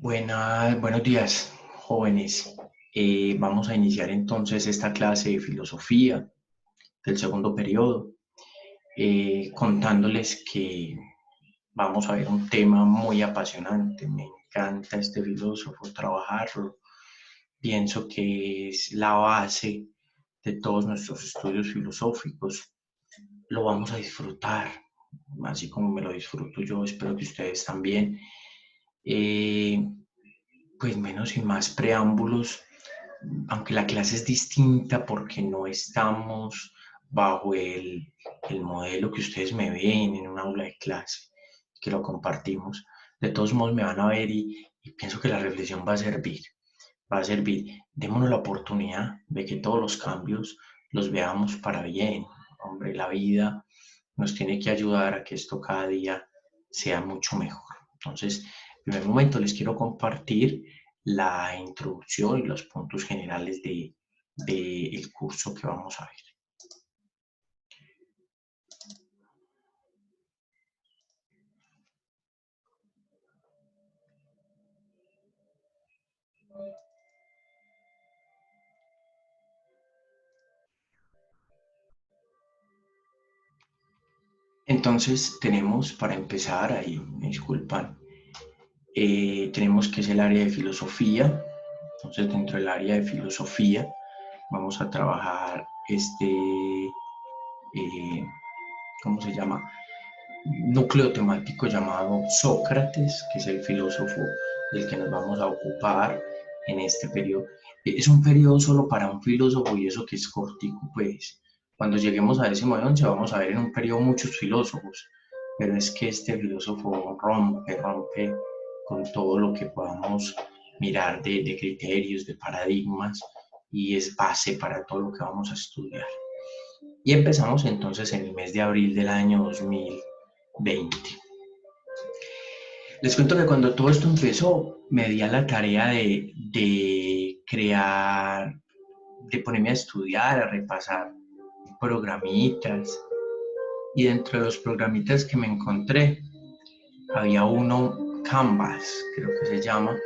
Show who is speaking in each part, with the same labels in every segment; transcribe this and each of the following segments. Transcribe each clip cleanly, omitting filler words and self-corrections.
Speaker 1: Buenos días, jóvenes. Vamos a iniciar entonces esta clase de filosofía del segundo periodo, contándoles que vamos a ver un tema muy apasionante. Me encanta este filósofo, trabajarlo. Pienso que es la base de todos nuestros estudios filosóficos. Lo vamos a disfrutar, así como me lo disfruto yo, espero que ustedes también. Eh, pues menos y más preámbulos, aunque la clase es distinta porque no estamos bajo el modelo que ustedes me ven en un aula de clase, que lo compartimos. De todos modos me van a ver y pienso que la reflexión va a servir, va a servir. Démonos la oportunidad de que todos los cambios los veamos para bien. Hombre, la vida nos tiene que ayudar a que esto cada día sea mucho mejor. Entonces, en primer momento les quiero compartir la introducción y los puntos generales del curso que vamos a ver. Entonces tenemos, para empezar, ahí me disculpan, tenemos que es el área de filosofía. Entonces dentro del área de filosofía vamos a trabajar ¿cómo se llama? Núcleo temático llamado Sócrates, que es el filósofo del que nos vamos a ocupar en este periodo. Es un periodo solo para un filósofo y eso que es cortico, pues. Cuando lleguemos a décimo de once vamos a ver en un periodo muchos filósofos, pero es que este filósofo rompe con todo lo que podamos mirar de criterios, de paradigmas, y es base para todo lo que vamos a estudiar. Y empezamos entonces en el mes de abril del año 2020. Les cuento que cuando todo esto empezó, me di a la tarea de crear, de ponerme a estudiar, a repasar programitas. Y dentro de los programitas que me encontré, había uno, Canvas, creo que se llama,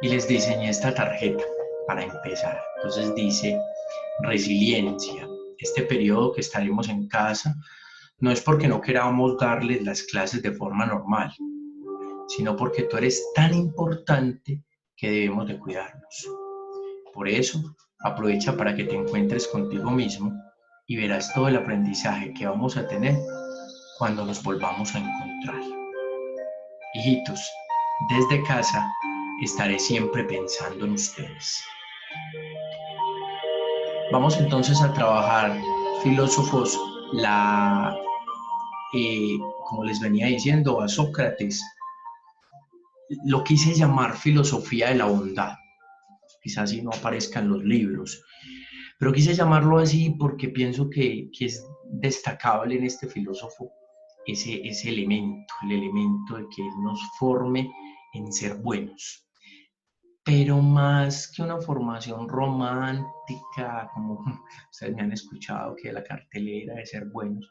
Speaker 1: y les diseñé esta tarjeta para empezar. Entonces dice, resiliencia. Este periodo que estaremos en casa no es porque no queramos darles las clases de forma normal, sino porque tú eres tan importante que debemos de cuidarnos. Por eso, aprovecha para que te encuentres contigo mismo y verás todo el aprendizaje que vamos a tener cuando nos volvamos a encontrar. Hijitos, desde casa estaré siempre pensando en ustedes. Vamos entonces a trabajar, filósofos, como les venía diciendo, a Sócrates. Lo quise llamar filosofía de la bondad. Quizás así no aparezca en los libros, pero quise llamarlo así porque pienso que es destacable en este filósofo ese elemento, el elemento de que él nos forme en ser buenos. Pero más que una formación romántica, como ustedes me han escuchado, que la cartelera de ser buenos,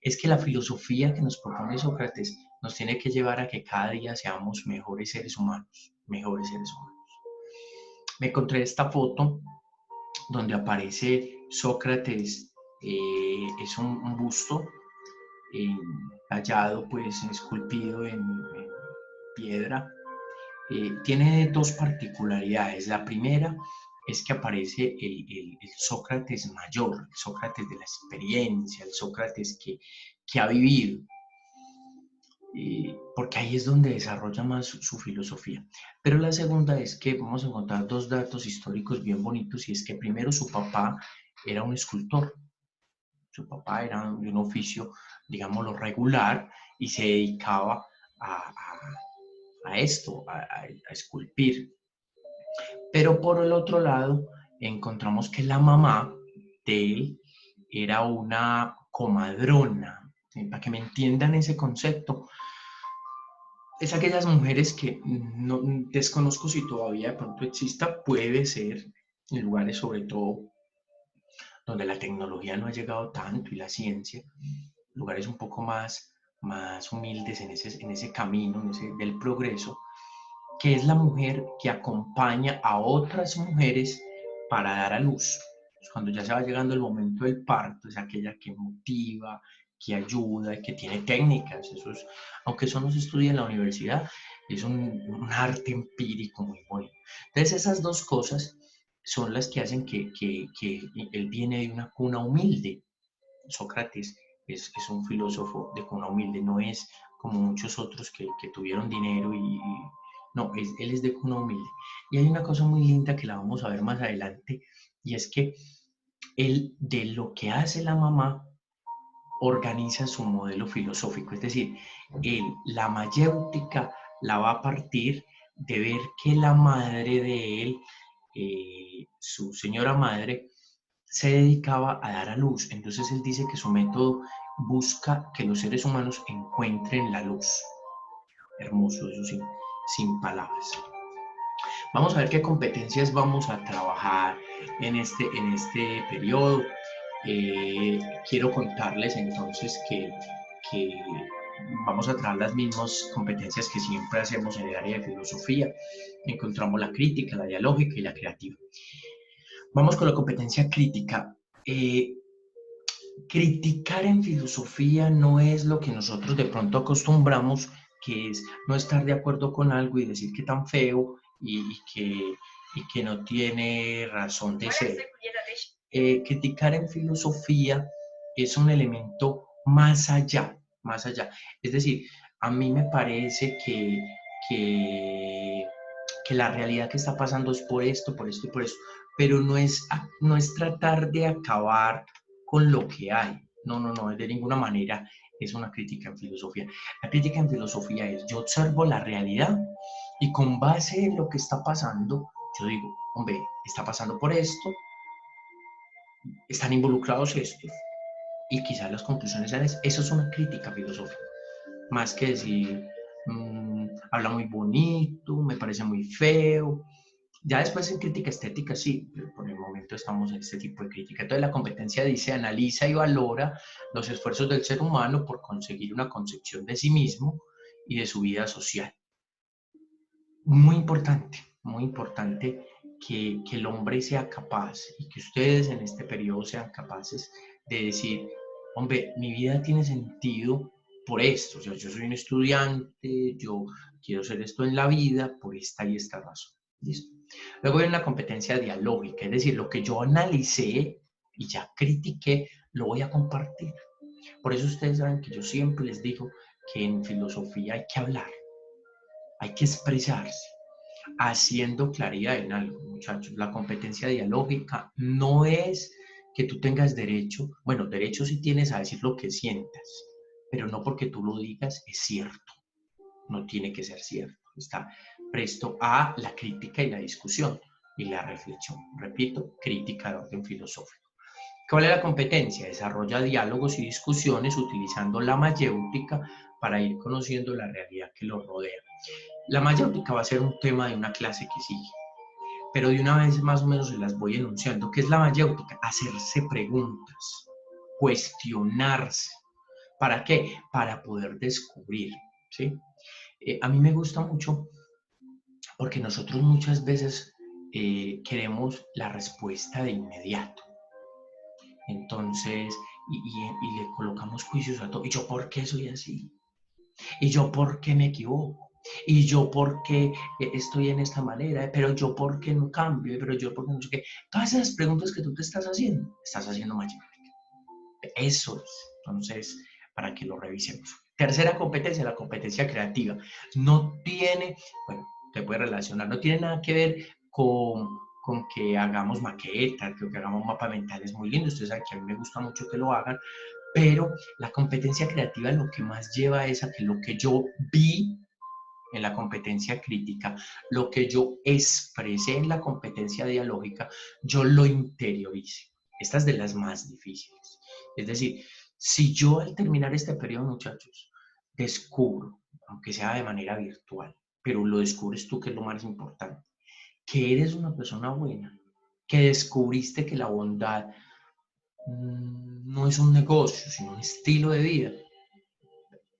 Speaker 1: es que la filosofía que nos propone Sócrates nos tiene que llevar a que cada día seamos mejores seres humanos, mejores seres humanos. Me encontré esta foto donde aparece Sócrates, es un busto eh, tallado, pues esculpido en piedra. Tiene dos particularidades. La primera es que aparece el Sócrates mayor, el Sócrates de la experiencia, el Sócrates que ha vivido, porque ahí es donde desarrolla más su filosofía. Pero la segunda es que vamos a encontrar dos datos históricos bien bonitos, y es que primero su papá era un escultor, su papá era de un oficio, digámoslo, regular, y se dedicaba a esto, a esculpir. Pero por el otro lado, encontramos que la mamá de él era una comadrona. Para que me entiendan ese concepto, es aquellas mujeres que no desconozco si todavía de pronto exista, puede ser en lugares sobre todo donde la tecnología no ha llegado tanto y la ciencia, lugares un poco más humildes en ese camino del progreso, que es la mujer que acompaña a otras mujeres para dar a luz. Cuando ya se va llegando el momento del parto, es aquella que motiva, que ayuda, que tiene técnicas. Eso es, aunque eso no se estudia en la universidad, es un arte empírico muy bueno. Entonces esas dos cosas son las que hacen que él viene de una cuna humilde. Sócrates es un filósofo de cuna humilde, no es como muchos otros que tuvieron dinero no, él es de cuna humilde. Y hay una cosa muy linda que la vamos a ver más adelante, y es que él, de lo que hace la mamá, organiza su modelo filosófico, es decir, él, la mayéutica la va a partir de ver que la madre de él, su señora madre, se dedicaba a dar a luz. Entonces él dice que su método busca que los seres humanos encuentren la luz. Hermoso, eso sin palabras. Vamos a ver qué competencias vamos a trabajar en este periodo. Quiero contarles entonces que vamos a traer las mismas competencias que siempre hacemos en el área de filosofía. Encontramos la crítica, la dialógica y la creativa. Vamos con la competencia crítica. Criticar en filosofía no es lo que nosotros de pronto acostumbramos, que es no estar de acuerdo con algo y decir que tan feo y que no tiene razón de ser. Criticar en filosofía es un elemento más allá, más allá. Es decir, a mí me parece que la realidad que está pasando es por esto, por esto y por eso, pero no es tratar de acabar con lo que hay. No, no, no, de ninguna manera es una crítica en filosofía. La crítica en filosofía es, yo observo la realidad y con base en lo que está pasando, yo digo, hombre, está pasando por esto, están involucrados estos, y quizás las conclusiones sean, eso es una crítica filosófica, más que decir, habla muy bonito, me parece muy feo. Ya después en crítica estética sí, pero por el momento estamos en este tipo de crítica. Entonces la competencia dice, analiza y valora los esfuerzos del ser humano por conseguir una concepción de sí mismo y de su vida social. Muy importante que el hombre sea capaz y que ustedes en este periodo sean capaces de decir, hombre, mi vida tiene sentido por esto, o sea, yo soy un estudiante, yo quiero hacer esto en la vida por esta y esta razón. ¿Listo? Luego viene una competencia dialógica, es decir, lo que yo analicé y ya critiqué, lo voy a compartir. Por eso ustedes saben que yo siempre les digo que en filosofía hay que hablar, hay que expresarse, haciendo claridad en algo, muchachos. La competencia dialógica no es que tú tengas derecho, bueno, derecho sí tienes a decir lo que sientas, pero no porque tú lo digas es cierto, no tiene que ser cierto. Está presto a la crítica y la discusión y la reflexión. Repito, crítica de orden filosófico. ¿Cuál es la competencia? Desarrolla diálogos y discusiones utilizando la mayéutica para ir conociendo la realidad que lo rodea. La mayéutica va a ser un tema de una clase que sigue, pero de una vez más o menos se las voy enunciando. ¿Qué es la mayéutica? Hacerse preguntas, cuestionarse. ¿Para qué? Para poder descubrir, ¿sí? A mí me gusta mucho porque nosotros muchas veces queremos la respuesta de inmediato. Entonces, y le colocamos juicios a todo. ¿Y yo por qué soy así? ¿Y yo por qué me equivoco? ¿Y yo por qué estoy en esta manera? ¿Pero yo por qué no cambio? ¿Pero yo por qué no sé qué? Todas esas preguntas que tú te estás haciendo mayéutica. Eso es. Entonces, para que lo revisemos. Tercera competencia, la competencia creativa. No tiene, bueno, te puede relacionar, no tiene nada que ver con que hagamos maquetas, que hagamos mapas mentales muy lindos. Ustedes saben que a mí me gusta mucho que lo hagan, pero la competencia creativa lo que más lleva es a que lo que yo vi en la competencia crítica, lo que yo expresé en la competencia dialógica, yo lo interiorice. Esta es de las más difíciles. Es decir, si yo al terminar este periodo, muchachos, descubro, aunque sea de manera virtual, pero lo descubres tú, que es lo más importante, que eres una persona buena, que descubriste que la bondad no es un negocio, sino un estilo de vida,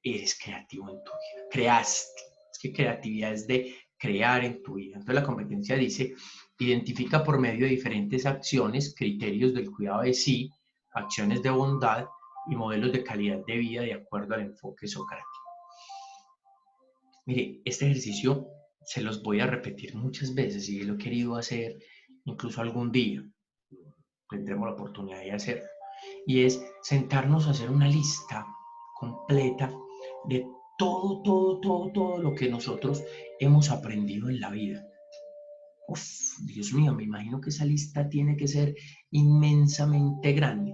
Speaker 1: eres creativo en tu vida, creaste. Es que creatividad es de crear en tu vida. Entonces la competencia dice, identifica por medio de diferentes acciones criterios del cuidado de sí, acciones de bondad y modelos de calidad de vida de acuerdo al enfoque socrático. Mire, este ejercicio se los voy a repetir muchas veces y lo he querido hacer incluso algún día. Tendremos la oportunidad de hacerlo. Y es sentarnos a hacer una lista completa de todo lo que nosotros hemos aprendido en la vida. Uf, Dios mío, me imagino que esa lista tiene que ser inmensamente grande.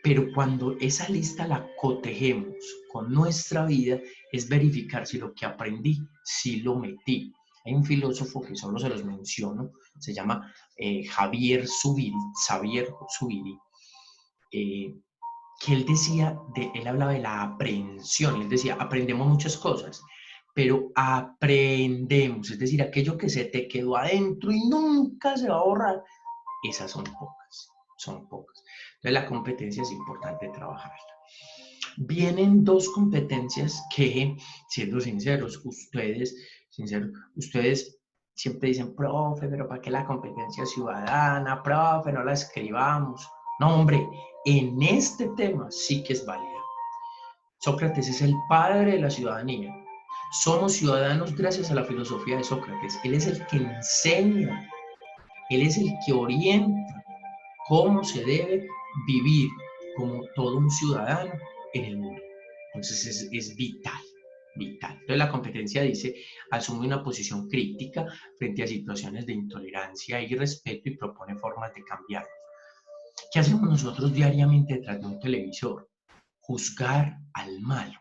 Speaker 1: Pero cuando esa lista la cotejemos con nuestra vida, es verificar si lo que aprendí, si lo metí. Hay un filósofo que solo se los menciono, se llama Xavier Zubiri, que él hablaba de la aprehensión, él decía, aprendemos muchas cosas, pero aprendemos, es decir, aquello que se te quedó adentro y nunca se va a borrar, esas son pocas, son pocas. Entonces la competencia es importante trabajarla. Vienen dos competencias que, siendo ustedes siempre dicen, profe, pero ¿para qué la competencia ciudadana? Profe, no la escribamos. No, hombre, en este tema sí que es válida. Sócrates es el padre de la ciudadanía. Somos ciudadanos gracias a la filosofía de Sócrates. Él es el que enseña, él es el que orienta cómo se debe vivir como todo un ciudadano en el mundo. Entonces es vital, vital. Entonces la competencia dice, asume una posición crítica frente a situaciones de intolerancia y respeto y propone formas de cambiarlos. ¿Qué hacemos nosotros diariamente detrás de un televisor? Juzgar al malo.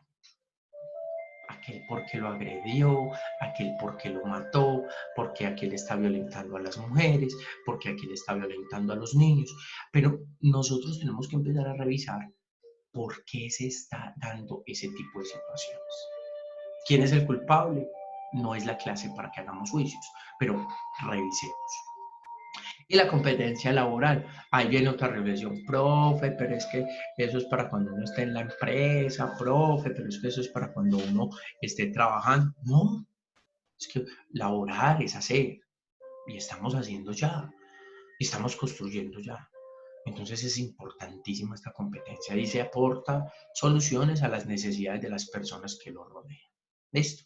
Speaker 1: Aquel porque lo agredió, aquel porque lo mató, porque aquel está violentando a las mujeres, porque aquel está violentando a los niños. Pero nosotros tenemos que empezar a revisar por qué se está dando ese tipo de situaciones. ¿Quién es el culpable? No es la clase para que hagamos juicios, pero revisemos. Y la competencia laboral, ahí viene otra reflexión, profe, pero es que eso es para cuando uno esté en la empresa, profe, pero es que eso es para cuando uno esté trabajando. No, es que laborar es hacer, y estamos haciendo ya, estamos construyendo ya. Entonces es importantísima esta competencia y se aporta soluciones a las necesidades de las personas que lo rodean. Listo.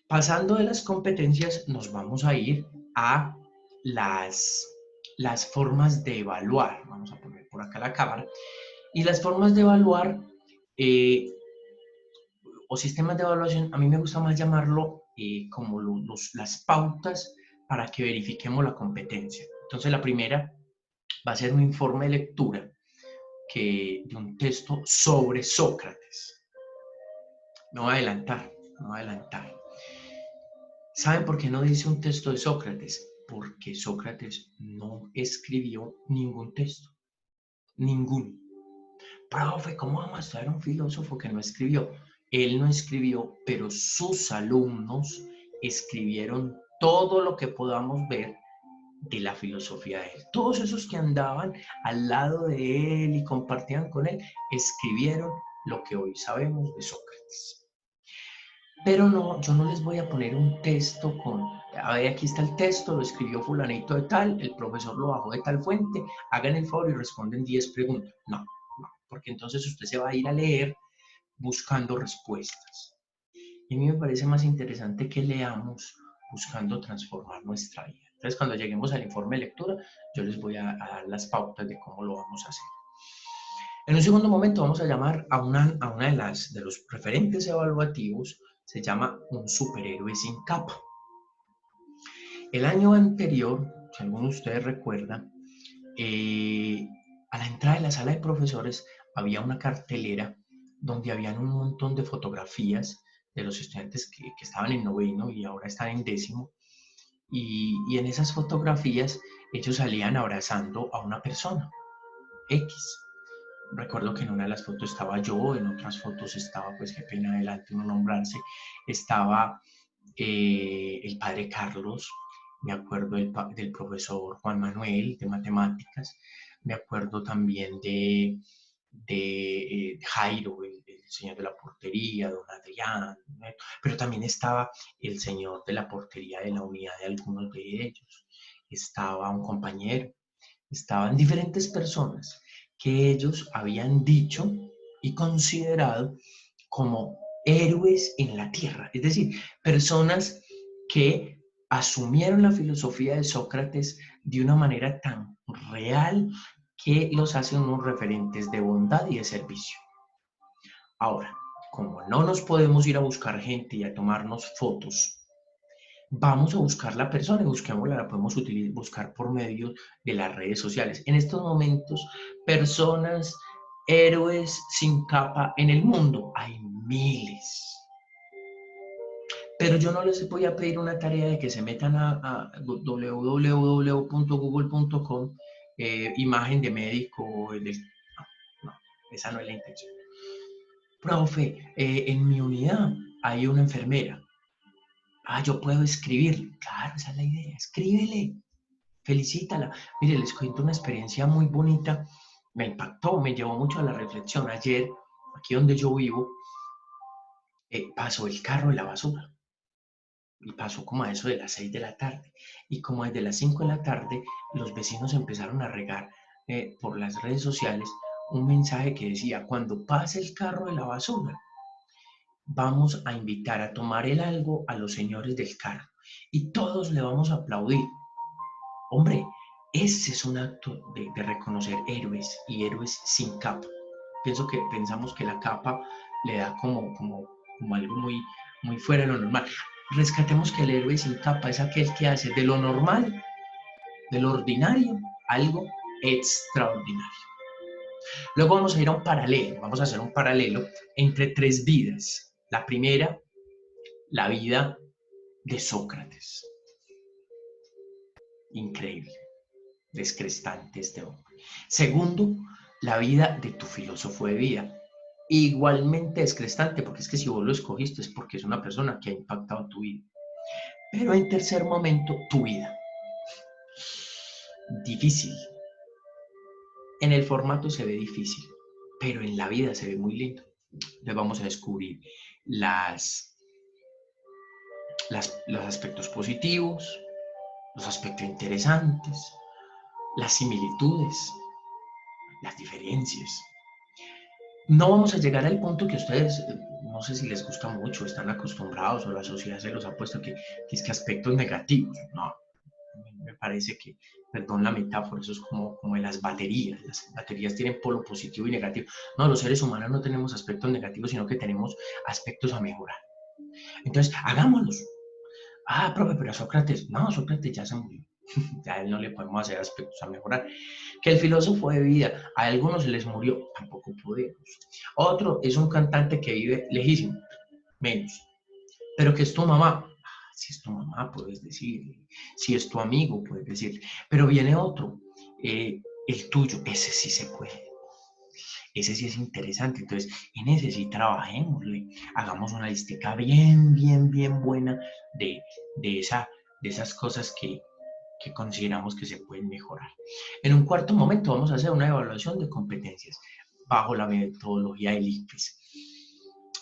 Speaker 1: Pasando de las competencias, nos vamos a ir a las formas de evaluar. Vamos a poner por acá la cámara. Y las formas de evaluar eh, o sistemas de evaluación, a mí me gusta más llamarlo como las pautas para que verifiquemos la competencia. Entonces la primera va a ser un informe de lectura de un texto sobre Sócrates. Me voy a adelantar, me voy a adelantar. ¿Saben por qué no dice un texto de Sócrates? Porque Sócrates no escribió ningún texto. Ninguno. Profe, ¿cómo vamos a estudiar un filósofo que no escribió? Él no escribió, pero sus alumnos escribieron todo lo que podamos ver de la filosofía de él. Todos esos que andaban al lado de él y compartían con él, escribieron lo que hoy sabemos de Sócrates. Pero no, yo no les voy a poner un texto a ver, aquí está el texto, lo escribió fulanito de tal, el profesor lo bajó de tal fuente, hagan el favor y responden 10 preguntas. No, no, porque entonces usted se va a ir a leer buscando respuestas. Y a mí me parece más interesante que leamos buscando transformar nuestra vida. Entonces, cuando lleguemos al informe de lectura, yo les voy a dar las pautas de cómo lo vamos a hacer. En un segundo momento vamos a llamar a una de los referentes evaluativos, se llama un superhéroe sin capa. El año anterior, si alguno de ustedes recuerda, a la entrada de la sala de profesores había una cartelera donde habían un montón de fotografías de los estudiantes que estaban en noveno y ahora están en décimo. Y en esas fotografías ellos salían abrazando a una persona, X. Recuerdo que en una de las fotos estaba yo, en otras fotos estaba, pues qué pena adelante no nombrarse, estaba el padre Carlos, me acuerdo del profesor Juan Manuel de matemáticas, me acuerdo también de Jairo, el señor de la portería, don Adrián, pero también estaba el señor de la portería de la unidad de algunos de ellos, estaba un compañero, estaban diferentes personas que ellos habían dicho y considerado como héroes en la tierra, es decir, personas que asumieron la filosofía de Sócrates de una manera tan real que los hace unos referentes de bondad y de servicio. Ahora, como no nos podemos ir a buscar gente y a tomarnos fotos, vamos a buscar la persona y busquémosla, la podemos buscar por medio de las redes sociales. En estos momentos, personas, héroes sin capa en el mundo, hay miles. Pero yo no les voy a pedir una tarea de que se metan a www.google.com, imagen de médico, no, no, esa no es la intención. Profe, en mi unidad hay una enfermera. Ah, yo puedo escribirle. Claro, esa es la idea. Escríbele, felicítala. Mire, les cuento una experiencia muy bonita. Me impactó, me llevó mucho a la reflexión. Ayer, aquí donde yo vivo, pasó el carro de la basura. Y pasó como a eso de las 6 de la tarde. Y como desde las 5 de la tarde, los vecinos empezaron a regar por las redes sociales un mensaje que decía, cuando pase el carro de la basura, vamos a invitar a tomar el algo a los señores del carro y todos le vamos a aplaudir. Hombre, ese es un acto de reconocer héroes y héroes sin capa. Pensamos que la capa le da como algo muy fuera de lo normal. Rescatemos que el héroe sin capa es aquel que hace de lo normal, de lo ordinario, algo extraordinario. Luego vamos a ir a un paralelo, vamos a hacer un paralelo entre tres vidas. La primera, la vida de Sócrates. Increíble, descrestante este hombre. Segundo, la vida de tu filósofo de vida. Igualmente descrestante, porque es que si vos lo escogiste es porque es una persona que ha impactado tu vida. Pero en tercer momento, tu vida. Difícil. En el formato se ve difícil, pero en la vida se ve muy lindo. Entonces vamos a descubrir los aspectos positivos, los aspectos interesantes, las similitudes, las diferencias. No vamos a llegar al punto que ustedes, no sé si les gusta mucho, están acostumbrados o la sociedad se los ha puesto que es que aspectos negativos. No, me parece que, perdón la metáfora, eso es como en las baterías. Las baterías tienen polo positivo y negativo. No, los seres humanos no tenemos aspectos negativos, sino que tenemos aspectos a mejorar. Entonces, hagámoslos. Ah, profe, pero Sócrates, no, Sócrates ya se murió. Ya a él no le podemos hacer aspectos a mejorar. Que el filósofo de vida, a algunos se les murió, tampoco podemos. Otro es un cantante que vive lejísimo, menos. Pero que es tu mamá, si es tu mamá puedes decirle, si es tu amigo puedes decirle. Pero viene otro, el tuyo, ese sí se puede. Ese sí es interesante, entonces en ese sí trabajémosle, hagamos una listica bien buena de, de esas cosas que consideramos que se pueden mejorar. En un cuarto momento vamos a hacer una evaluación de competencias bajo la metodología del ICFES.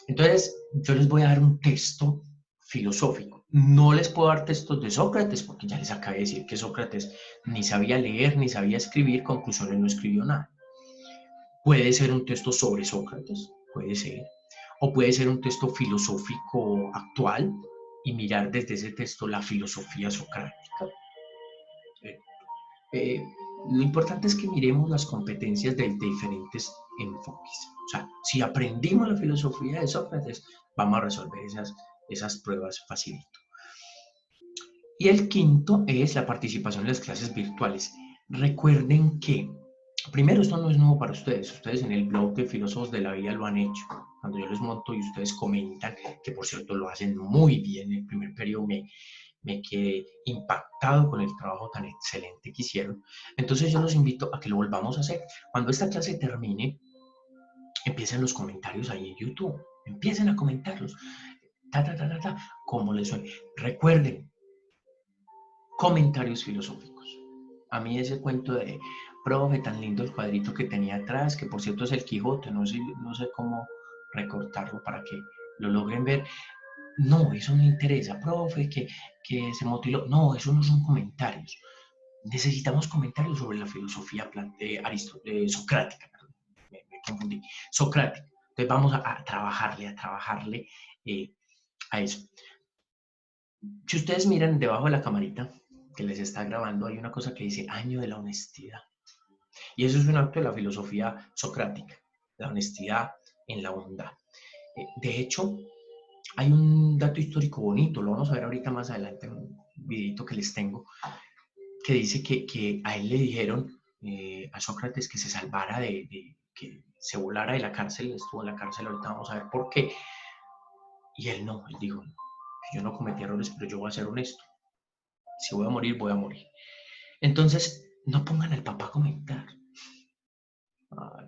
Speaker 1: Entonces, yo les voy a dar un texto filosófico. No les puedo dar textos de Sócrates porque ya les acabé de decir que Sócrates ni sabía leer ni sabía escribir, conclusiones no escribió nada. Puede ser un texto sobre Sócrates, puede ser, o puede ser un texto filosófico actual y mirar desde ese texto la filosofía socrática. Lo importante es que miremos las competencias de diferentes enfoques. O sea, si aprendimos la filosofía de Sócrates, vamos a resolver esas pruebas facilito. Y el quinto es la participación en las clases virtuales. Recuerden que, primero, esto no es nuevo para ustedes. Ustedes en el blog de Filósofos de la Vida lo han hecho. Cuando yo les monto y ustedes comentan, que por cierto lo hacen muy bien, el primer periodo me quedé impactado con el trabajo tan excelente que hicieron. Entonces yo los invito a que lo volvamos a hacer. Cuando esta clase termine, empiecen los comentarios ahí en YouTube. Empiecen a comentarlos. Como les suene. Recuerden, comentarios filosóficos. A mí ese cuento de, profe, tan lindo el cuadrito que tenía atrás, que por cierto es el Quijote, no sé recortarlo para que lo logren ver. No, eso no interesa, profe, que se motiló. No, eso no son comentarios. Necesitamos comentarios sobre la filosofía socrática, perdón, me confundí, socrática. Entonces vamos a trabajarle eh, a eso. Si ustedes miran debajo de la camarita que les está grabando, hay una cosa que dice año de la honestidad. Y eso es un acto de la filosofía socrática, la honestidad en la bondad. De hecho, hay un dato histórico bonito, lo vamos a ver ahorita más adelante en un videito que les tengo, que dice que a él le dijeron, a Sócrates, que se salvara que se volara de la cárcel, estuvo en la cárcel, ahorita vamos a ver por qué. Y él no, él dijo, yo no cometí errores, pero yo voy a ser honesto. Si voy a morir, voy a morir. Entonces, no pongan al papá a comentar.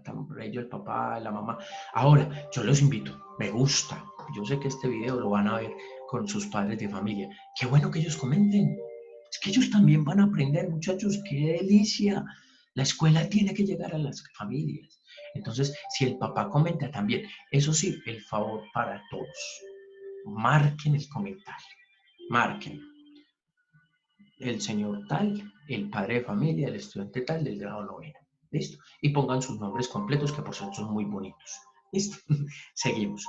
Speaker 1: Tan bello el papá, la mamá. Ahora, yo los invito, me gusta. Yo sé que este video lo van a ver con sus padres de familia. Qué bueno que ellos comenten. Es que ellos también van a aprender, muchachos, qué delicia. La escuela tiene que llegar a las familias. Entonces, si el papá comenta también, eso sí, el favor para todos. Marquen el comentario. Marquen. El señor tal, el padre de familia, el estudiante tal del grado noveno. ¿Listo? Y pongan sus nombres completos, que por cierto son muy bonitos. ¿Listo? Seguimos.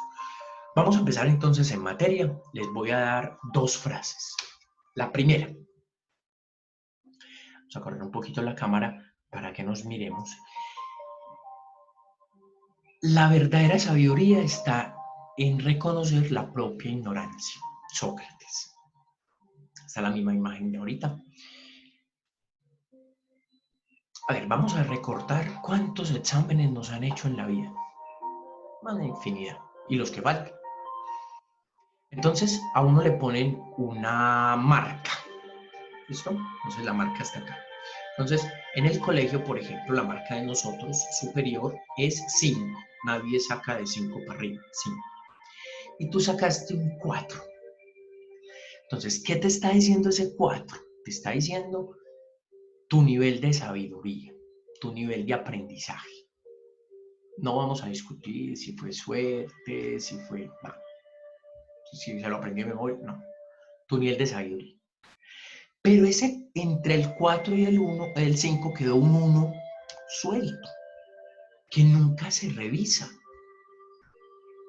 Speaker 1: Vamos a empezar entonces en materia. Les voy a dar dos frases. La primera. Vamos a correr un poquito la cámara para que nos miremos. La verdadera sabiduría está en reconocer la propia ignorancia. Sócrates. Está la misma imagen de ahorita. A ver, vamos a recortar cuántos exámenes nos han hecho en la vida. Una infinidad. Y los que faltan. Entonces, a uno le ponen una marca. ¿Listo? Entonces, la marca está acá. Entonces, en el colegio, por ejemplo, la marca de nosotros superior es 5. Nadie saca de 5 para arriba. 5. Y tú sacaste un 4. Entonces, ¿qué te está diciendo ese 4? Te está diciendo tu nivel de sabiduría, tu nivel de aprendizaje. No vamos a discutir si fue suerte, si fue... No. Si se lo aprendió de memoria, no. Tu nivel de sabiduría. Pero ese, entre el 4 y el 5 quedó un 1 suelto, que nunca se revisa.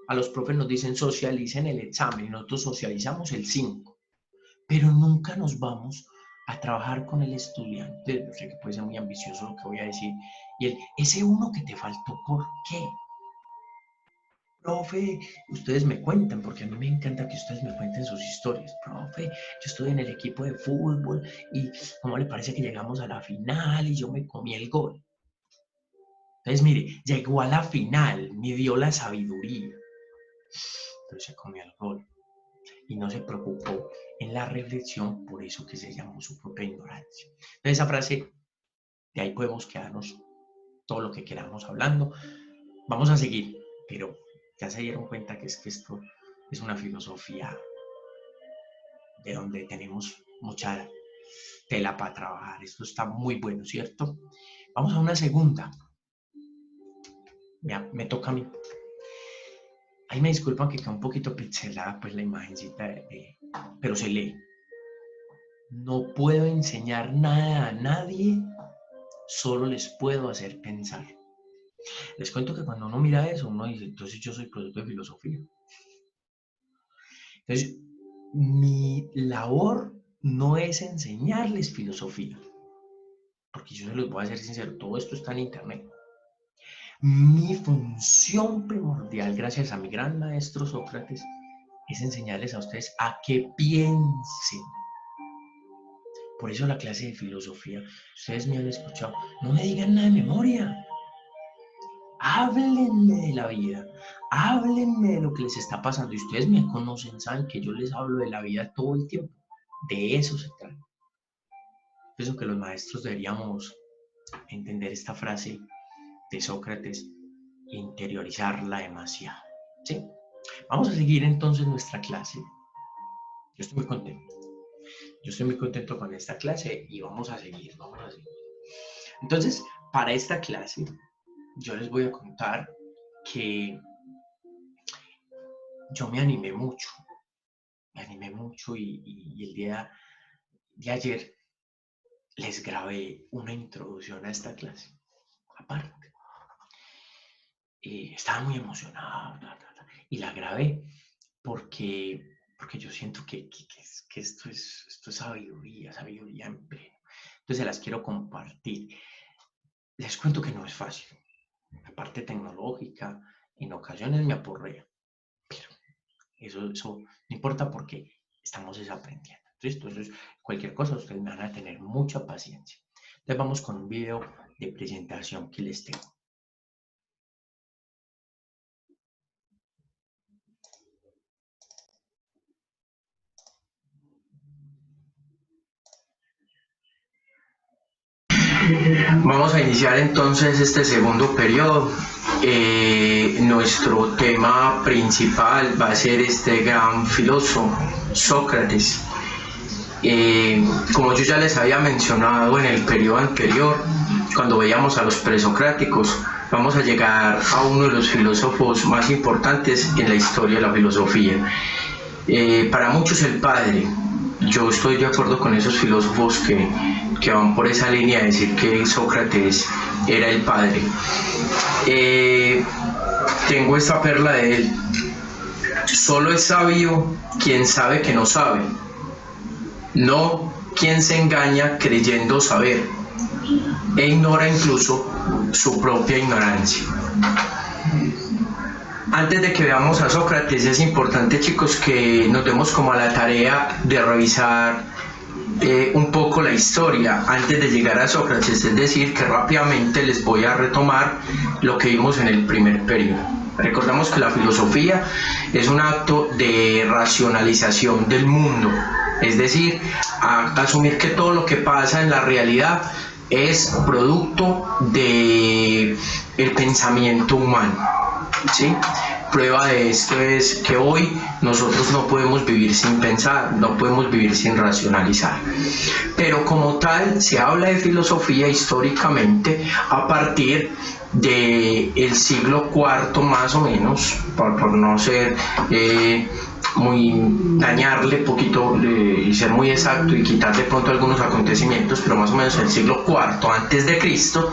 Speaker 1: A los profes nos dicen socialicen el examen, nosotros socializamos el 5, pero nunca nos vamos a trabajar con el estudiante. Yo sé que puede ser muy ambicioso lo que voy a decir, y ese 1 que te faltó, ¿por qué? Profe, ustedes me cuentan, porque a mí me encanta que ustedes me cuenten sus historias. Profe, yo estoy en el equipo de fútbol y ¿cómo le parece que llegamos a la final y yo me comí el gol? Entonces, mire, llegó a la final, midió la sabiduría, pero se comió el gol y no se preocupó en la reflexión, por eso que se llamó su propia ignorancia. Entonces, esa frase, de ahí podemos quedarnos todo lo que queramos hablando. Vamos a seguir, pero ya se dieron cuenta que esto es una filosofía de donde tenemos mucha tela para trabajar. Esto está muy bueno, ¿cierto? Vamos a una segunda. Me toca a mí. Ahí me disculpan que queda un poquito pixelada pues la imagencita, pero se lee. No puedo enseñar nada a nadie, solo les puedo hacer pensar. Les cuento que cuando uno mira eso, uno dice, entonces yo soy producto de filosofía. Entonces, mi labor no es enseñarles filosofía, porque yo se los voy a ser sincero, todo esto está en internet. Mi función primordial, gracias a mi gran maestro Sócrates, es enseñarles a ustedes a que piensen. Por eso la clase de filosofía, ustedes me han escuchado, no me digan nada de memoria. Háblenme de la vida, háblenme de lo que les está pasando. Y ustedes me conocen, saben que yo les hablo de la vida todo el tiempo. De eso se trata. Pienso que los maestros deberíamos entender esta frase de Sócrates e interiorizarla demasiado. ¿Sí? Vamos a seguir entonces nuestra clase. Yo estoy muy contento. Yo estoy muy contento con esta clase y vamos a seguir, vamos a seguir. Entonces, para esta clase, yo les voy a contar que yo me animé mucho y el día de ayer les grabé una introducción a esta clase, aparte. Estaba muy emocionado y la grabé porque yo siento que esto es sabiduría en pleno. Entonces se las quiero compartir. Les cuento que no es fácil. La parte tecnológica en ocasiones me aporrea, pero eso no importa porque estamos desaprendiendo. Entonces, cualquier cosa ustedes van a tener mucha paciencia. Entonces vamos con un video de presentación que les tengo. Vamos a iniciar entonces este segundo periodo. Nuestro tema principal va a ser este gran filósofo, Sócrates. Como yo ya les había mencionado en el periodo anterior, cuando veíamos a los presocráticos, vamos a llegar a uno de los filósofos más importantes en la historia de la filosofía. Para muchos el padre. Yo estoy de acuerdo con esos filósofos que van por esa línea de decir que Sócrates era el padre. Tengo esta perla de él. Solo es sabio quien sabe que no sabe, no quien se engaña creyendo saber e ignora incluso su propia ignorancia. Antes de que veamos a Sócrates, es importante, chicos, que nos demos como a la tarea de revisar un poco la historia antes de llegar a Sócrates, es decir, que rápidamente les voy a retomar lo que vimos en el primer periodo. Recordamos que la filosofía es un acto de racionalización del mundo, es decir, asumir que todo lo que pasa en la realidad es producto del pensamiento humano, ¿sí? Prueba de esto es que hoy nosotros no podemos vivir sin pensar, no podemos vivir sin racionalizar. Pero como tal, se habla de filosofía históricamente a partir del siglo IV más o menos, por no ser dañarle poquito y ser muy exacto y quitar de pronto algunos acontecimientos, pero más o menos en el siglo IV antes de Cristo,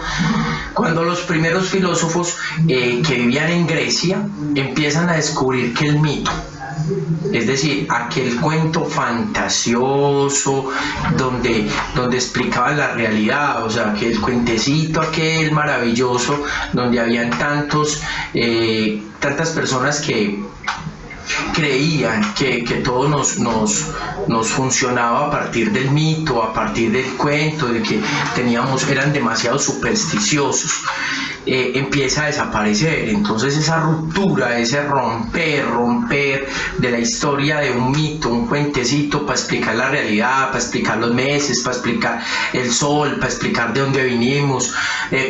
Speaker 1: cuando los primeros filósofos que vivían en Grecia empiezan a descubrir que el mito, es decir, aquel cuento fantasioso donde explicaban la realidad, o sea, que el cuentecito aquel maravilloso donde habían tantas personas que creían que todo nos funcionaba a partir del mito, a partir del cuento, de que eran demasiado supersticiosos. Empieza a desaparecer. Entonces esa ruptura, ese romper de la historia de un mito, un cuentecito para explicar la realidad, para explicar los meses, para explicar el sol, para explicar de dónde vinimos,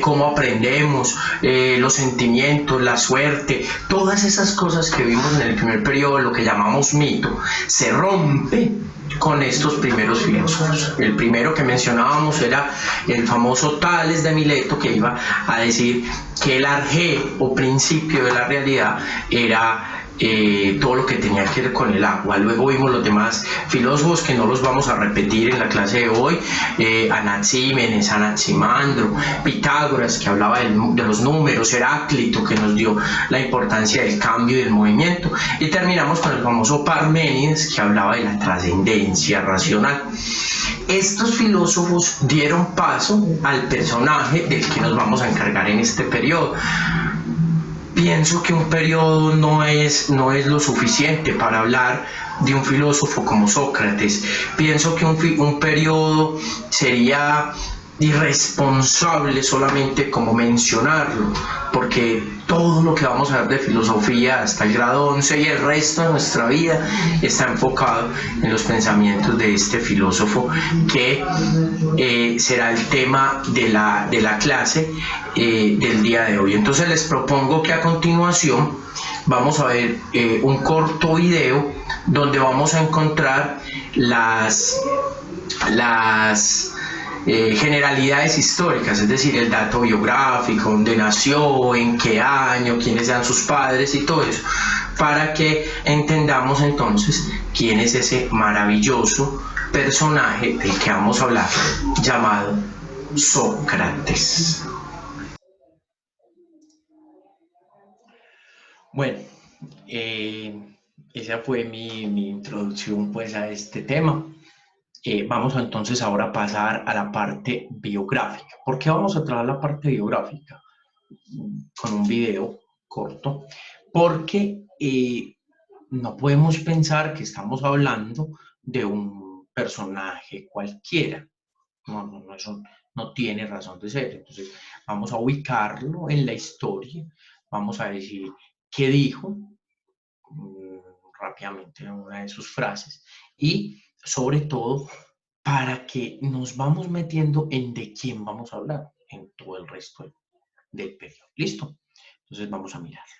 Speaker 1: cómo aprendemos, los sentimientos, la suerte, todas esas cosas que vimos en el primer periodo, lo que llamamos mito, se rompe con estos primeros filósofos. El primero que mencionábamos era el famoso Tales de Mileto, que iba a decir que el arjé o principio de la realidad era todo lo que tenía que ver con el agua. Luego vimos los demás filósofos que no los vamos a repetir en la clase de hoy, Anaxímenes, Anaximandro, Pitágoras, que hablaba de los números, Heráclito, que nos dio la importancia del cambio y del movimiento, y terminamos con el famoso Parménides, que hablaba de la trascendencia racional. Estos filósofos dieron paso al personaje del que nos vamos a encargar en este periodo. Pienso que un periodo no es lo suficiente para hablar de un filósofo como Sócrates. Pienso que un periodo sería irresponsable solamente como mencionarlo, porque todo lo que vamos a ver de filosofía hasta el grado 11 y el resto de nuestra vida está enfocado en los pensamientos de este filósofo, que será el tema de la clase del día de hoy. Entonces les propongo que a continuación vamos a ver un corto video donde vamos a encontrar las generalidades históricas, es decir, el dato biográfico, dónde nació, en qué año, quiénes eran sus padres y todo eso, para que entendamos entonces quién es ese maravilloso personaje del que vamos a hablar, llamado Sócrates. Bueno, esa fue mi introducción pues a este tema. Vamos entonces ahora a pasar a la parte biográfica. ¿Por qué vamos a tratar la parte biográfica? Con un video corto, porque no podemos pensar que estamos hablando de un personaje cualquiera. No, eso no tiene razón de ser. Entonces vamos a ubicarlo en la historia, vamos a decir qué dijo rápidamente en una de sus frases y sobre todo para que nos vamos metiendo en de quién vamos a hablar en todo el resto del periodo. ¿Listo? Entonces vamos a mirarlo.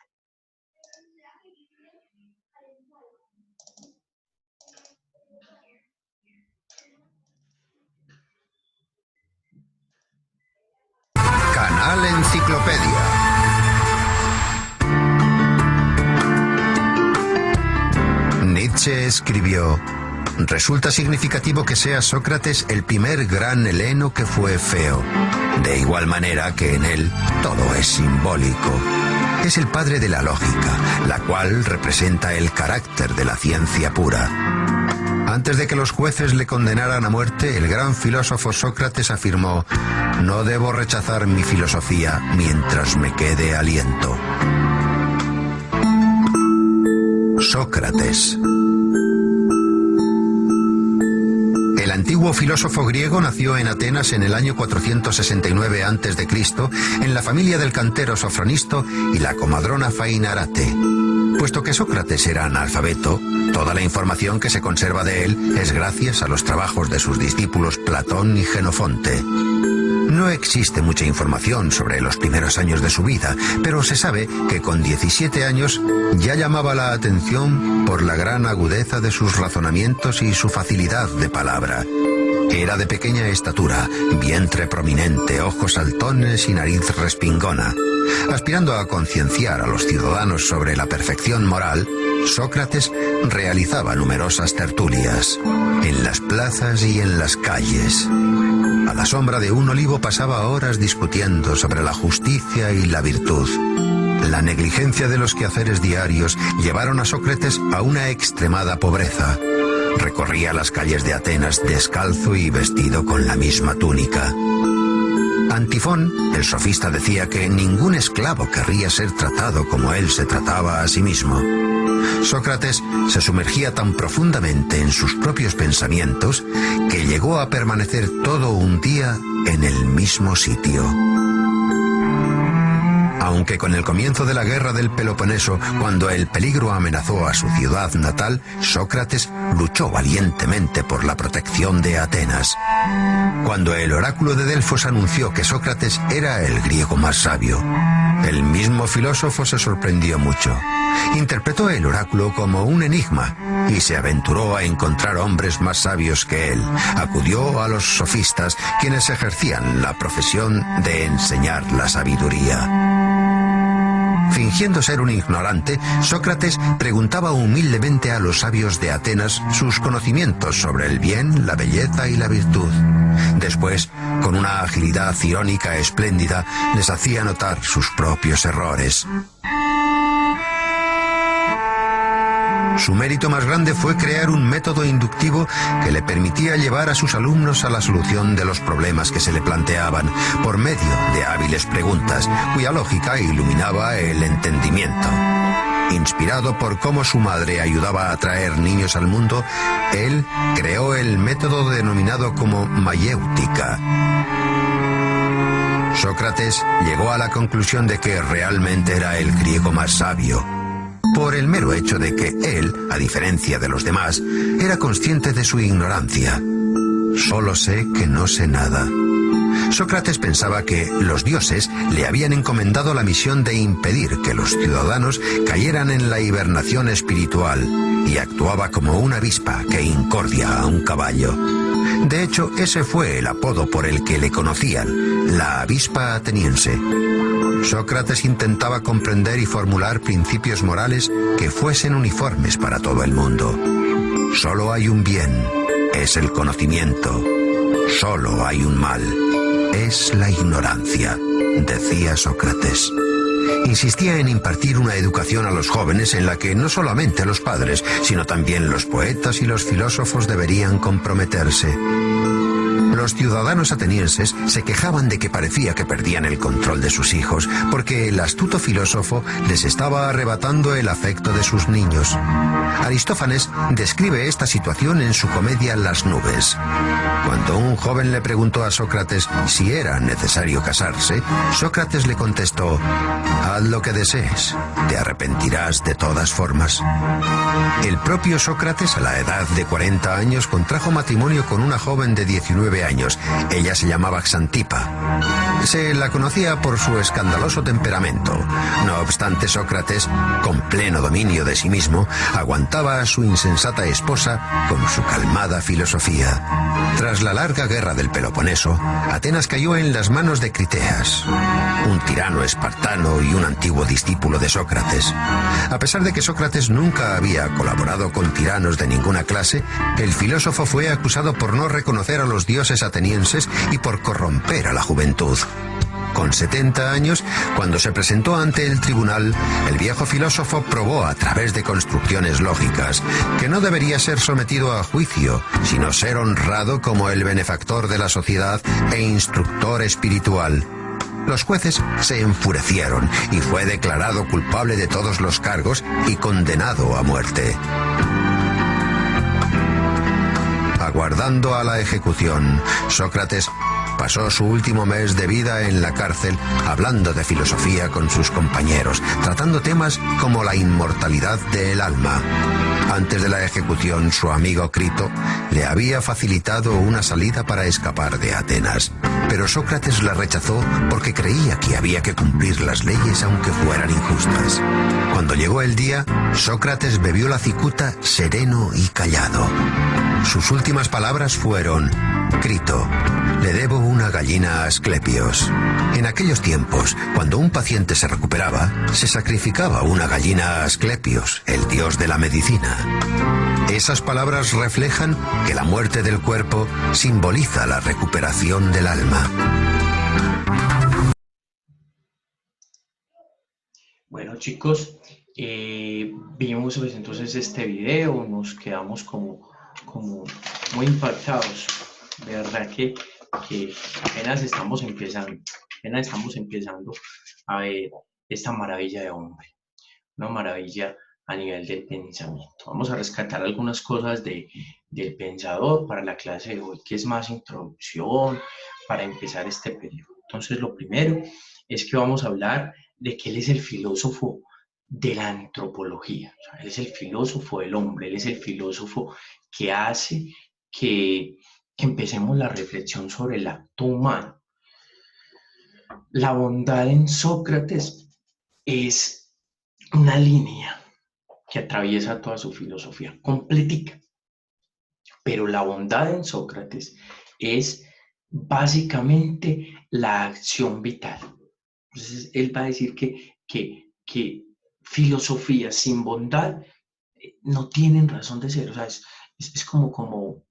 Speaker 2: Canal Enciclopedia. Nietzsche escribió: resulta significativo que sea Sócrates el primer gran heleno que fue feo, de igual manera que en él todo es simbólico. Es el padre de la lógica, la cual representa el carácter de la ciencia pura. Antes de que los jueces le condenaran a muerte, el gran filósofo Sócrates afirmó: no debo rechazar mi filosofía mientras me quede aliento. Sócrates. El antiguo filósofo griego nació en Atenas en el año 469 a.C., en la familia del cantero Sofronisto y la comadrona Fainarate. Puesto que Sócrates era analfabeto, toda la información que se conserva de él es gracias a los trabajos de sus discípulos Platón y Jenofonte. No existe mucha información sobre los primeros años de su vida, pero se sabe que con 17 años ya llamaba la atención por la gran agudeza de sus razonamientos y su facilidad de palabra. Era de pequeña estatura, vientre prominente, ojos saltones y nariz respingona. Aspirando a concienciar a los ciudadanos sobre la perfección moral, Sócrates realizaba numerosas tertulias, en las plazas y en las calles. A la sombra de un olivo pasaba horas discutiendo sobre la justicia y la virtud. La negligencia de los quehaceres diarios llevaron a Sócrates a una extremada pobreza. Recorría las calles de Atenas descalzo y vestido con la misma túnica. Antifón, el sofista, decía que ningún esclavo querría ser tratado como él se trataba a sí mismo. Sócrates se sumergía tan profundamente en sus propios pensamientos que llegó a permanecer todo un día en el mismo sitio. Aunque con el comienzo de la guerra del Peloponeso, cuando el peligro amenazó a su ciudad natal, Sócrates luchó valientemente por la protección de Atenas. Cuando el oráculo de Delfos anunció que Sócrates era el griego más sabio, el mismo filósofo se sorprendió mucho. Interpretó el oráculo como un enigma y se aventuró a encontrar hombres más sabios que él. Acudió a los sofistas, quienes ejercían la profesión de enseñar la sabiduría. Fingiendo ser un ignorante, Sócrates preguntaba humildemente a los sabios de Atenas sus conocimientos sobre el bien, la belleza y la virtud. Después, con una agilidad irónica espléndida, les hacía notar sus propios errores. Su mérito más grande fue crear un método inductivo que le permitía llevar a sus alumnos a la solución de los problemas que se le planteaban por medio de hábiles preguntas, cuya lógica iluminaba el entendimiento. Inspirado por cómo su madre ayudaba a traer niños al mundo, él creó el método denominado como mayéutica. Sócrates llegó a la conclusión de que realmente era el griego más sabio, por el mero hecho de que él, a diferencia de los demás, era consciente de su ignorancia. Solo sé que no sé nada. Sócrates pensaba que los dioses le habían encomendado la misión de impedir que los ciudadanos cayeran en la hibernación espiritual y actuaba como una avispa que incordia a un caballo. De hecho, ese fue el apodo por el que le conocían, la avispa ateniense. Sócrates intentaba comprender y formular principios morales que fuesen uniformes para todo el mundo. Solo hay un bien, es el conocimiento. Solo hay un mal, es la ignorancia, decía Sócrates. Insistía en impartir una educación a los jóvenes en la que no solamente los padres, sino también los poetas y los filósofos deberían comprometerse. Los ciudadanos atenienses se quejaban de que parecía que perdían el control de sus hijos, porque el astuto filósofo les estaba arrebatando el afecto de sus niños. Aristófanes describe esta situación en su comedia Las nubes. Cuando un joven le preguntó a Sócrates si era necesario casarse, Sócrates le contestó: haz lo que desees, te arrepentirás de todas formas. El propio Sócrates, a la edad de 40 años, contrajo matrimonio con una joven de 19 años. Ella se llamaba Xantipa. Se la conocía por su escandaloso temperamento. No obstante, Sócrates, con pleno dominio de sí mismo, aguantaba a su insensata esposa con su calmada filosofía. Tras la larga guerra del Peloponeso, Atenas cayó en las manos de Criteas, un tirano espartano y un antiguo discípulo de Sócrates. A pesar de que Sócrates nunca había colaborado con tiranos de ninguna clase, el filósofo fue acusado por no reconocer a los dioses atenienses y por corromper a la juventud. Con 70 años, cuando se presentó ante el tribunal, el viejo filósofo probó a través de construcciones lógicas que no debería ser sometido a juicio, sino ser honrado como el benefactor de la sociedad e instructor espiritual. Los jueces se enfurecieron y fue declarado culpable de todos los cargos y condenado a muerte. Aguardando a la ejecución, Sócrates pasó su último mes de vida en la cárcel hablando de filosofía con sus compañeros, tratando temas como la inmortalidad del alma. Antes de la ejecución, su amigo Crito le había facilitado una salida para escapar de Atenas, pero Sócrates la rechazó porque creía que había que cumplir las leyes aunque fueran injustas. Cuando llegó el día, Sócrates bebió la cicuta sereno y callado. Sus últimas palabras fueron: Crito, le debo una gallina a Asclepios. En aquellos tiempos, cuando un paciente se recuperaba, se sacrificaba una gallina a Asclepios, el dios de la medicina. Esas palabras reflejan que la muerte del cuerpo simboliza la recuperación del alma.
Speaker 1: Bueno, chicos, vimos pues, entonces este video, nos quedamos como muy impactados. De verdad que apenas estamos empezando a ver esta maravilla de hombre, una maravilla a nivel del pensamiento. Vamos a rescatar algunas cosas del pensador para la clase de hoy, que es más introducción para empezar este periodo. Entonces, lo primero es que vamos a hablar de que él es el filósofo de la antropología. O sea, él es el filósofo del hombre, él es el filósofo que hace que empecemos la reflexión sobre el acto humano. La bondad en Sócrates es una línea que atraviesa toda su filosofía, completica. Pero la bondad en Sócrates es básicamente la acción vital. Entonces, él va a decir que filosofía sin bondad no tienen razón de ser. O sea, es como,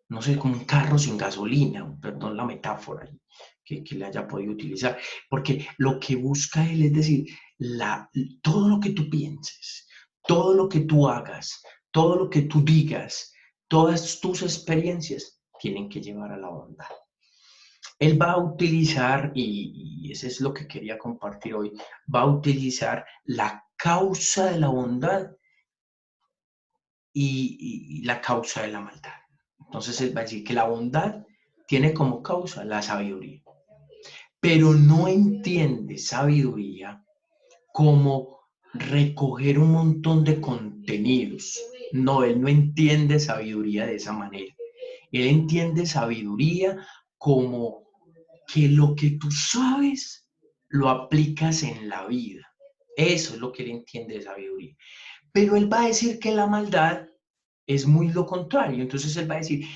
Speaker 1: no sé, como un carro sin gasolina, perdón la metáfora que le haya podido utilizar, porque lo que busca él es decir, todo lo que tú pienses, todo lo que tú hagas, todo lo que tú digas, todas tus experiencias tienen que llevar a la bondad. Él va a utilizar, y eso es lo que quería compartir hoy, va a utilizar la causa de la bondad y la causa de la maldad. Entonces él va a decir que la bondad tiene como causa la sabiduría, pero no entiende sabiduría como recoger un montón de contenidos. No, él no entiende sabiduría de esa manera. Él entiende sabiduría como que lo que tú sabes lo aplicas en la vida. Eso es lo que él entiende de sabiduría. Pero él va a decir que la maldad es muy lo contrario. Entonces él va a decir,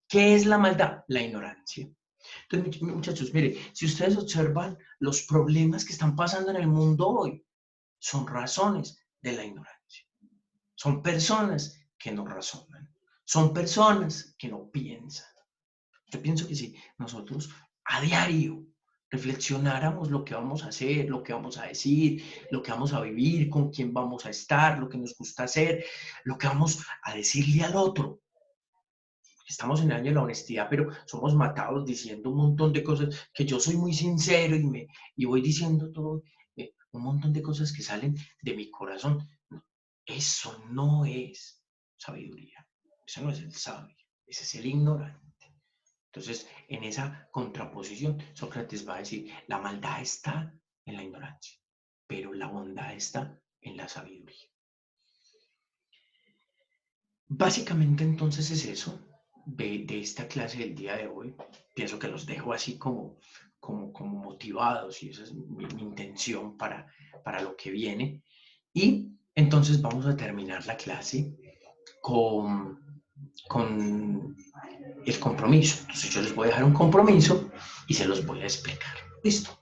Speaker 1: ¿qué es la maldad? La ignorancia. Entonces, muchachos, mire, si ustedes observan los problemas que están pasando en el mundo hoy, son razones de la ignorancia. Son personas que no razonan. Son personas que no piensan. Yo pienso que si nosotros a diario reflexionáramos lo que vamos a hacer, lo que vamos a decir, lo que vamos a vivir, con quién vamos a estar, lo que nos gusta hacer, lo que vamos a decirle al otro. Estamos en el año de la honestidad, pero somos matados diciendo un montón de cosas que yo soy muy sincero y voy diciendo todo, un montón de cosas que salen de mi corazón. Eso no es sabiduría, eso no es el sabio, ese es el ignorante. Entonces, en esa contraposición, Sócrates va a decir, la maldad está en la ignorancia, pero la bondad está en la sabiduría. Básicamente entonces es eso de esta clase del día de hoy. Pienso que los dejo así como motivados y esa es mi intención para lo que viene. Y entonces vamos a terminar la clase con el compromiso. Entonces yo les voy a dejar un compromiso y se los voy a explicar. ¿Listo?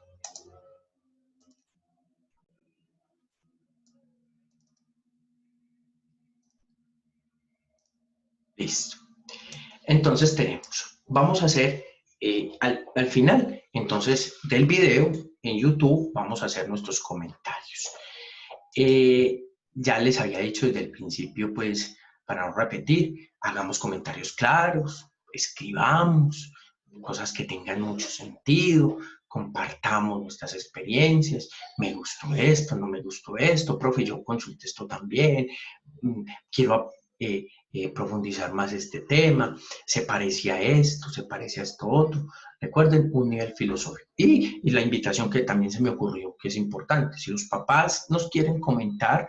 Speaker 1: Listo. Entonces vamos a hacer al final, entonces, del video en YouTube, vamos a hacer nuestros comentarios. Ya les había dicho desde el principio, pues, para no repetir, hagamos comentarios claros, escribamos cosas que tengan mucho sentido, compartamos nuestras experiencias, me gustó esto, no me gustó esto, profe, yo consulté esto también, quiero profundizar más este tema, se parece a esto, se parece a esto otro. Recuerden, un nivel filosófico. Y la invitación que también se me ocurrió, que es importante, si los papás nos quieren comentar,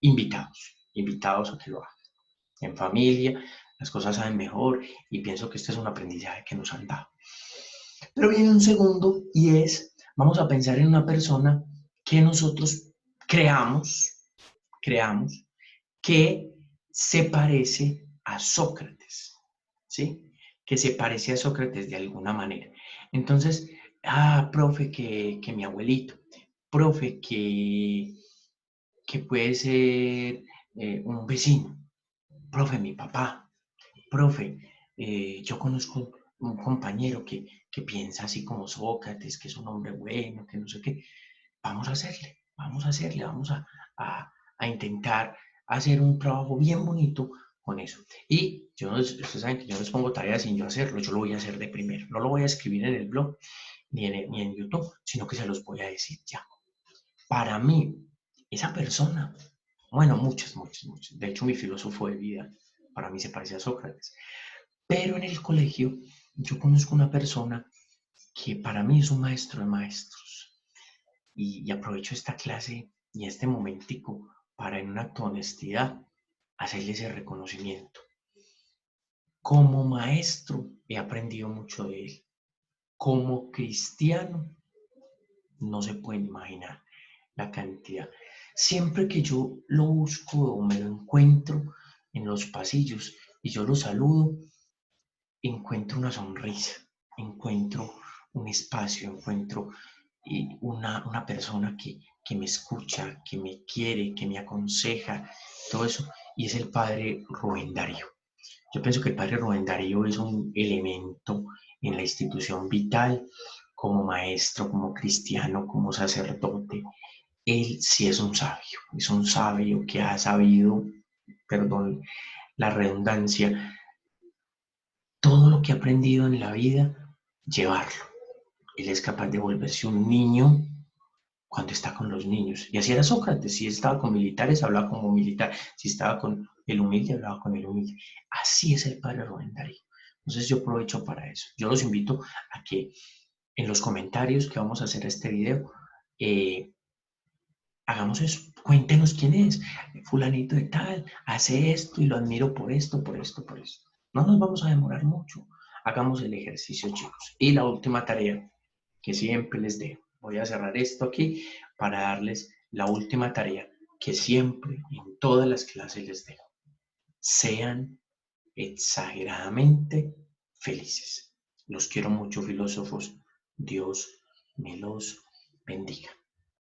Speaker 1: invitados a que lo hagan. En familia, las cosas saben mejor y pienso que este es un aprendizaje que nos han dado. Pero viene un segundo y es, vamos a pensar en una persona que nosotros creamos que se parece a Sócrates, ¿sí? Que se parece a Sócrates de alguna manera. Entonces, profe, que mi abuelito, profe, que puede ser un vecino, profe, mi papá, profe, yo conozco un compañero que piensa así como Sócrates, que es un hombre bueno, que no sé qué. Vamos a hacerle, a intentar hacer un trabajo bien bonito con eso. Y ustedes saben que yo no les pongo tareas sin yo hacerlo, yo lo voy a hacer de primero. No lo voy a escribir en el blog ni en YouTube, sino que se los voy a decir ya. Para mí, esa persona, bueno, muchas. De hecho, mi filósofo de vida, para mí se parece a Sócrates. Pero en el colegio, yo conozco una persona que para mí es un maestro de maestros. Y aprovecho esta clase y este momentico para en un acto de honestidad hacerle ese reconocimiento. Como maestro he aprendido mucho de él. Como cristiano no se pueden imaginar la cantidad. Siempre que yo lo busco o me lo encuentro en los pasillos y yo lo saludo, encuentro una sonrisa, encuentro un espacio, encuentro una persona que me escucha, que me quiere, que me aconseja, todo eso, y es el padre Rubén Darío. Yo pienso que el padre Rubén Darío es un elemento en la institución vital, como maestro, como cristiano, como sacerdote. Él sí es un sabio que ha sabido, perdón la redundancia, todo lo que ha aprendido en la vida, llevarlo. Él es capaz de volverse un niño cuando está con los niños. Y así era Sócrates, si estaba con militares, hablaba como militar, si estaba con el humilde, hablaba con el humilde. Así es el padre Rubén Darío. Entonces yo aprovecho para eso. Yo los invito a que en los comentarios que vamos a hacer a este video, hagamos eso. Cuéntenos quién es. Fulanito de tal, hace esto y lo admiro por esto, por esto, por esto. No nos vamos a demorar mucho. Hagamos el ejercicio, chicos. Y la última tarea que siempre les dejo. Voy a cerrar esto aquí para darles la última tarea que siempre en todas las clases les dejo. Sean exageradamente felices. Los quiero mucho, filósofos. Dios me los bendiga.